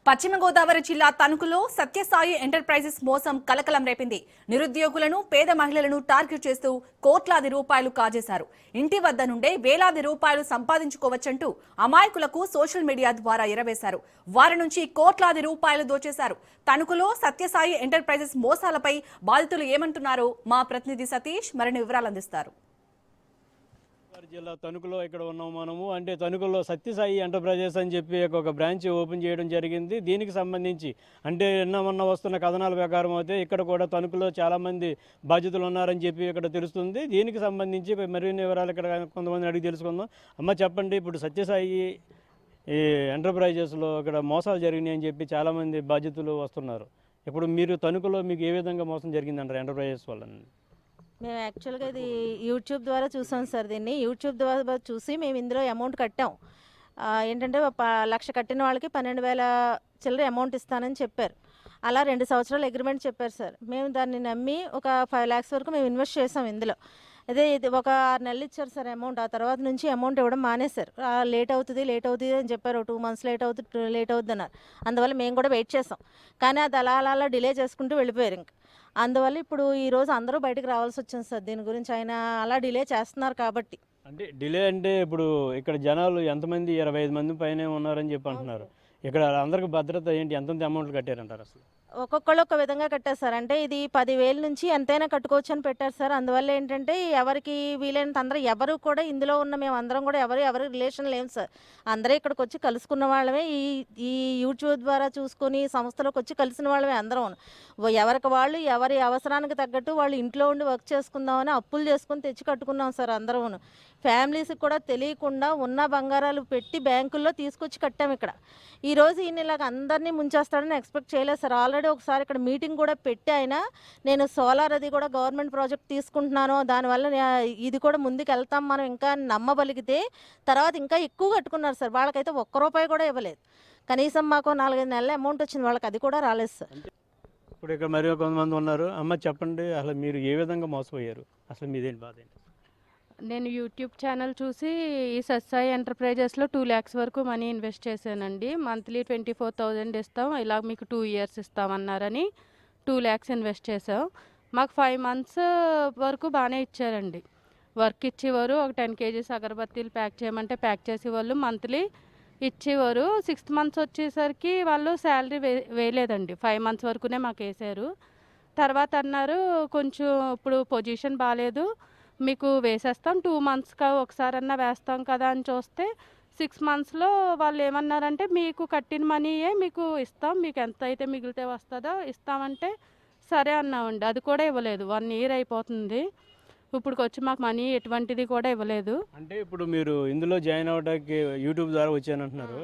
పశ్చిమ గోదావరి జిల్లా తణుకులో సత్యసాయి ఎంటర్ప్రైజెస్ మోసం కలకలం రేపింది. నిరుద్యోగులను, పేద మహిళలను టార్గెట్ చేస్తూ కోట్లాది రూపాయలు కాజేశారు. ఇంటి వద్ద నుండే వేలాది రూపాయలు సంపాదించుకోవచ్చంటూ అమాయకులకు సోషల్ మీడియా ద్వారా ఎరవేశారు. వారి నుంచి కోట్లాది రూపాయలు దోచేశారు. తణుకులో సత్యసాయి ఎంటర్ప్రైజెస్ మోసాలపై బాధితులు ఏమంటున్నారో మా ప్రతినిధి సతీష్ మరిన్ని వివరాలు అందిస్తారు. జిల్లా తణుకులో ఇక్కడ ఉన్నాము మనము. అంటే తణుకులో సత్యసాయి ఎంటర్ప్రైజెస్ అని చెప్పి ఒక బ్రాంచ్ ఓపెన్ చేయడం జరిగింది. దీనికి సంబంధించి అంటే మొన్న వస్తున్న కథనాల ప్రకారం అయితే ఇక్కడ కూడా తణుకులో చాలామంది బాధ్యతలు ఉన్నారని చెప్పి ఇక్కడ తెలుస్తుంది. దీనికి సంబంధించి మరిన్ని వివరాలు ఇక్కడ కొంతమంది అడిగి తెలుసుకుందాం. అమ్మ చెప్పండి, ఇప్పుడు సత్యసాయి ఈ ఎంటర్ప్రైజెస్లో ఇక్కడ మోసాలు జరిగినాయి అని చెప్పి చాలామంది బాధ్యతలు వస్తున్నారు. ఇప్పుడు మీరు తణుకులో మీకు ఏ విధంగా మోసం జరిగిందంటారు ఎంటర్ప్రైజెస్ వల్ల? మేము యాక్చువల్గా ఇది యూట్యూబ్ ద్వారా చూసాం సార్. దీన్ని యూట్యూబ్ ద్వారా చూసి మేము ఇందులో అమౌంట్ కట్టాం. ఏంటంటే 1,00,000 కట్టిన వాళ్ళకి 12,000 చిల్లర అమౌంట్ ఇస్తానని చెప్పారు. అలా 2 సంవత్సరాలు అగ్రిమెంట్ చెప్పారు సార్. మేము దాన్ని నమ్మి ఒక 5 lakhs వరకు మేము ఇన్వెస్ట్ చేసాం ఇందులో. అదే ఇది ఒక 6 నెలలు ఇచ్చారు సార్ అమౌంట్. ఆ తర్వాత నుంచి అమౌంట్ ఇవ్వడం మానేశారు. లేట్ అవుతుంది అని చెప్పారు. 2 months లేట్ అవుతుంది అన్నారు. అందువల్ల మేము కూడా వెయిట్ చేసాం. కానీ అది అలా డిలే చేసుకుంటూ వెళ్ళిపోయారు. ఇంకా అందువల్ల ఇప్పుడు ఈరోజు అందరూ బయటకు రావాల్సి వచ్చింది సార్. దీని గురించి ఆయన అలా డిలే చేస్తున్నారు కాబట్టి. అంటే డిలే అంటే ఇప్పుడు ఇక్కడ జనాలు ఎంతమంది 25 మంది పైనే ఉన్నారని చెప్పి అంటున్నారు. ఇక్కడ అందరికి భద్రత ఏంటి, ఎంతంత అమౌంట్లు కట్టారంటారు? అసలు ఒక్కొక్కళ్ళు ఒక విధంగా కట్టారు సార్. అంటే ఇది 10,000 నుంచి ఎంతైనా కట్టుకోవచ్చు అని పెట్టారు సార్. అందువల్ల ఏంటంటే ఎవరికి వీలైనంత అందరూ ఎవరు కూడా ఇందులో ఉన్న మేము అందరం కూడా ఎవరి రిలేషన్ లేము సార్. అందరూ ఇక్కడికి వచ్చి కలుసుకున్న వాళ్ళమే. ఈ యూట్యూబ్ ద్వారా చూసుకొని సంస్థలోకి వచ్చి కలిసిన వాళ్ళమే అందరం. ఎవరికి వాళ్ళు ఎవరి అవసరానికి తగ్గట్టు వాళ్ళు ఇంట్లో ఉండి వర్క్ చేసుకుందామని అప్పులు చేసుకుని తెచ్చి కట్టుకున్నాం సార్ అందరం. ఫ్యామిలీస్కి కూడా తెలియకుండా ఉన్న బంగారాలు పెట్టి బ్యాంకుల్లో తీసుకొచ్చి కట్టాం. ఇక్కడ ఈరోజు ఈయన ఇలాగ అందరినీ ముంచేస్తాడని ఎక్స్పెక్ట్ చేయలేదు సార్. ఆల్రెడీ ఒకసారి ఇక్కడ మీటింగ్ కూడా పెట్టి ఆయన నేను సోలార్ అది కూడా గవర్నమెంట్ ప్రాజెక్ట్ తీసుకుంటున్నాను, దానివల్ల ఇది కూడా ముందుకు వెళ్తాం మనం ఇంకా నమ్మబలిగితే తర్వాత ఇంకా ఎక్కువ కట్టుకున్నారు సార్. వాళ్ళకైతే ₹1 కూడా ఇవ్వలేదు. కనీసం మాకు 4-5 నెలల అమౌంట్ వచ్చింది, వాళ్ళకి అది కూడా రాలేదు సార్. ఇప్పుడు ఇక్కడ మరి కొంతమంది ఉన్నారు. అమ్మ చెప్పండి, అసలు మీరు ఏ విధంగా మోసపోయారు? అసలు మీదేంటి బాధ ఏంటి? నేను యూట్యూబ్ ఛానల్ చూసి ఈ సత్సాయి ఎంటర్ప్రైజెస్లో 2 lakhs వరకు మనీ ఇన్వెస్ట్ చేశానండి. మంత్లీ 24,000 ఇస్తాం, ఇలా మీకు 2 years ఇస్తామన్నారని 2 lakhs ఇన్వెస్ట్ చేసాం. మాకు 5 months వరకు బాగానే ఇచ్చారండి. వర్క్ ఇచ్చేవారు. ఒక 10 kgs అగరబత్తీలు ప్యాక్ చేయమంటే ప్యాక్ చేసేవాళ్ళు. మంత్లీ ఇచ్చేవారు. 6th month వచ్చేసరికి వాళ్ళు శాలరీ వేయలేదండి. 5 months వరకునే మాకు వేసారు. తర్వాత అన్నారు కొంచెం ఇప్పుడు పొజిషన్ బాగాలేదు, మీకు వేసేస్తాం, 2 monthsకి ఒకసారన్నా వేస్తాం కదా అని చూస్తే 6 monthsలో వాళ్ళు ఏమన్నారంటే మీకు కట్టిన మనీయే మీకు ఇస్తాం, మీకు ఎంత అయితే మిగిలితే వస్తుందో ఇస్తామంటే సరే అన్నామండి. అది కూడా ఇవ్వలేదు. 1 year అయిపోతుంది. ఇప్పుడు వచ్చి మాకు మనీ ఎటువంటిది కూడా ఇవ్వలేదు. అంటే ఇప్పుడు మీరు ఇందులో జాయిన్ అవ్వడానికి యూట్యూబ్ ద్వారా వచ్చానంటున్నారు.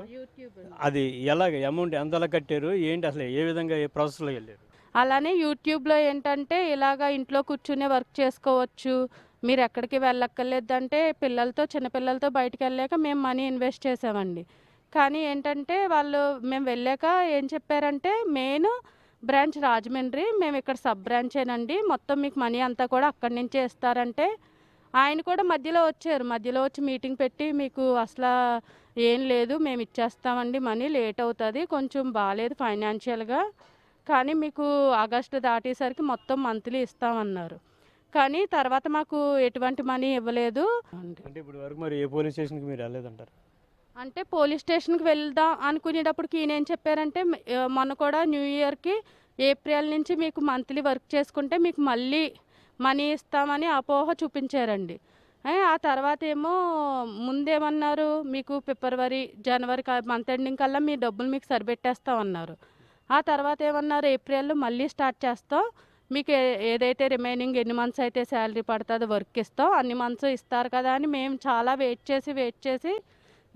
అది ఎలాగ అమౌంట్ ఎంతలా కట్టారు ఏంటి, అసలు ఏ విధంగా ఏ ప్రాసెస్లో వెళ్ళారు? అలానే యూట్యూబ్లో ఏంటంటే ఇలాగా ఇంట్లో కూర్చునే వర్క్ చేసుకోవచ్చు, మీరు ఎక్కడికి వెళ్ళక్కర్లేదంటే పిల్లలతో చిన్నపిల్లలతో బయటికి వెళ్ళాక మేము మనీ ఇన్వెస్ట్ చేసామండి. కానీ ఏంటంటే వాళ్ళు మేము వెళ్ళాక ఏం చెప్పారంటే మెయిన్ బ్రాంచ్ రాజమండ్రి, మేము ఇక్కడ సబ్ బ్రాంచేనండి, మొత్తం మీకు మనీ అంతా కూడా అక్కడి నుంచే ఇస్తారంటే ఆయన కూడా మధ్యలో వచ్చారు. మధ్యలో వచ్చి మీటింగ్ పెట్టి మీకు అసలు ఏం లేదు, మేము ఇచ్చేస్తామండి, మనీ లేట్ అవుతుంది, కొంచెం బాగాలేదు ఫైనాన్షియల్గా, కానీ మీకు ఆగస్టు దాటేసరికి మొత్తం మంత్లీ ఇస్తామన్నారు. కానీ తర్వాత మాకు ఎటువంటి మనీ ఇవ్వలేదు. అంటే ఇప్పుడు వరకు మరి ఏ పోలీస్ స్టేషన్కి మీరు వెళ్ళలేదంటారు? అంటే పోలీస్ స్టేషన్కి వెళ్దాం అనుకునేటప్పటికి ఈయన ఏం చెప్పారంటే మొన్న కూడా న్యూ ఇయర్కి ఏప్రిల్ నుంచి మీకు మంత్లీ వర్క్ చేసుకుంటే మీకు మళ్ళీ మనీ ఇస్తామని అపోహ చూపించారండి. ఆ తర్వాత ఏమో ముందేమన్నారు మీకు ఫిబ్రవరి జనవరి మంత్ ఎండింగ్ కల్లా మీ డబ్బులు మీకు సరిపెట్టేస్తామన్నారు. ఆ తర్వాత ఏమన్నారు ఏప్రిల్లో మళ్ళీ స్టార్ట్ చేస్తాం, మీకు ఏదైతే రిమైనింగ్ ఎన్ని మంత్స్ అయితే శాలరీ పడుతుందో వర్క్ ఇస్తాం, అన్ని మంత్స్ ఇస్తారు కదా అని మేము చాలా వెయిట్ చేసి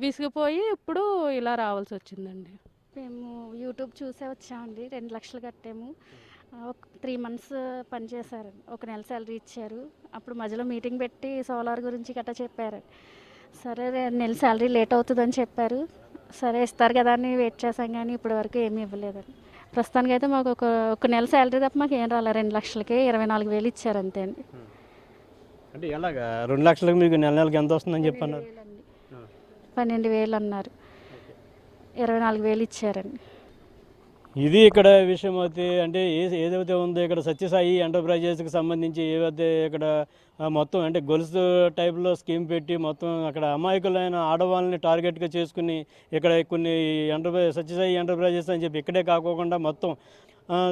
విసిగిపోయి ఇప్పుడు ఇలా రావాల్సి వచ్చిందండి. మేము యూట్యూబ్ చూసే వచ్చామండి. 2 లక్షలు కట్టాము. ఒక 3 months పనిచేశారు. 1 నెల శాలరీ ఇచ్చారు. అప్పుడు మధ్యలో మీటింగ్ పెట్టి సోలార్ గురించి గట్రా చెప్పారు. సరే 2 నెలల శాలరీ లేట్ అవుతుందని చెప్పారు. సరే ఇస్తారు కదా అని వెయిట్ చేసాం, కానీ ఇప్పటి వరకు ఏమీ ఇవ్వలేదండి. ప్రస్తుతానికి అయితే మాకు ఒక నెల శాలరీ తప్ప మాకు ఏం రాలేదు. 2 లక్షలకి 24,000 ఇచ్చారు అంతే అండి. అంటే ఎలాగా 2 లక్షలకు మీకు నెలకి ఎంత వస్తుందని చెప్పన్నారు? 12,000 అన్నారు. 24,000 ఇచ్చారండి. ఇది ఇక్కడ విషయం అయితే అంటే ఏదైతే ఉందో ఇక్కడ సత్యసాయి ఎంటర్ప్రైజెస్కి సంబంధించి ఏవైతే ఇక్కడ మొత్తం అంటే గొలుసు టైప్లో స్కీమ్ పెట్టి మొత్తం అక్కడ అమాయకులైన ఆడవాళ్ళని టార్గెట్గా చేసుకుని ఇక్కడ కొన్ని సత్యసాయి ఎంటర్ప్రైజెస్ అని చెప్పి ఇక్కడే కాకోకుండా మొత్తం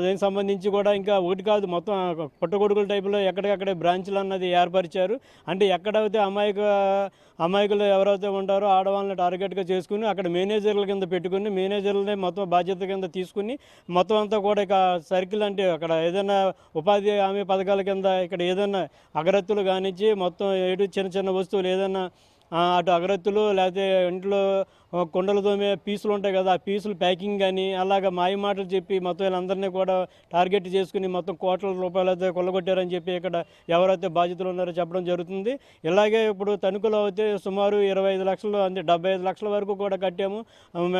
దీనికి సంబంధించి కూడా ఇంకా ఒకటి కాదు మొత్తం పుట్టగొడుగుల టైపులో ఎక్కడికక్కడే బ్రాంచ్లు అన్నది ఏర్పరిచారు. అంటే ఎక్కడైతే అమాయకులు ఎవరైతే ఉంటారో ఆడవాళ్ళని టార్గెట్గా చేసుకుని అక్కడ మేనేజర్ల కింద పెట్టుకుని మేనేజర్లనే మొత్తం బాధ్యత కింద తీసుకుని మొత్తం అంతా కూడా ఇక సర్కిల్ అంటే అక్కడ ఏదైనా ఉపాధి హామీ పథకాల కింద ఇక్కడ ఏదైనా అగరత్తులు కానించి మొత్తం ఏడు చిన్న చిన్న వస్తువులు ఏదైనా అటు అగరత్తులు లేకపోతే ఇంట్లో కుండలతో పీసులు ఉంటాయి కదా, ఆ పీసులు ప్యాకింగ్ కానీ అలాగ మాయ మాటలు చెప్పి మొత్తం వీళ్ళందరినీ కూడా టార్గెట్ చేసుకుని మొత్తం కోట్ల రూపాయలు అయితే కొల్లగొట్టారని చెప్పి ఇక్కడ ఎవరైతే బాధితులు ఉన్నారో చెప్పడం జరుగుతుంది. ఇలాగే ఇప్పుడు తణుకులో అయితే సుమారు 25 లక్షలు అంటే 75 లక్షల వరకు కూడా కట్టాము.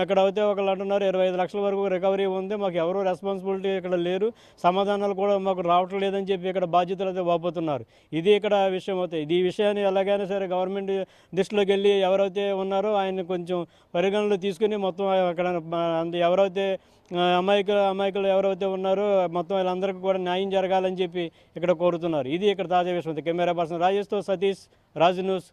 ఇక్కడ అయితే ఒకళ్ళు అంటున్నారు 25 లక్షల వరకు రికవరీ ఉంది, మాకు ఎవరు రెస్పాన్సిబిలిటీ ఇక్కడ లేరు, సమాధానాలు కూడా మాకు రావటం లేదని చెప్పి ఇక్కడ బాధ్యతలు అయితే వాపోతున్నారు. ఇది ఇక్కడ విషయం అవుతాయి. ఈ విషయాన్ని ఎలాగైనా సరే గవర్నమెంట్ దృష్టిలోకి వెళ్ళి ఎవరైతే ఉన్నారో ఆయన కొంచెం పరిగణలో తీసుకుని మొత్తం అక్కడ ఎవరైతే అమాయకులు ఎవరైతే ఉన్నారో మొత్తం వీళ్ళందరికీ కూడా న్యాయం జరగాలని చెప్పి ఇక్కడ కోరుతున్నారు. ఇది ఇక్కడ తాజా విషయం. కెమెరా పర్సన్ రాజేష్తో సతీష్, రాజు న్యూస్.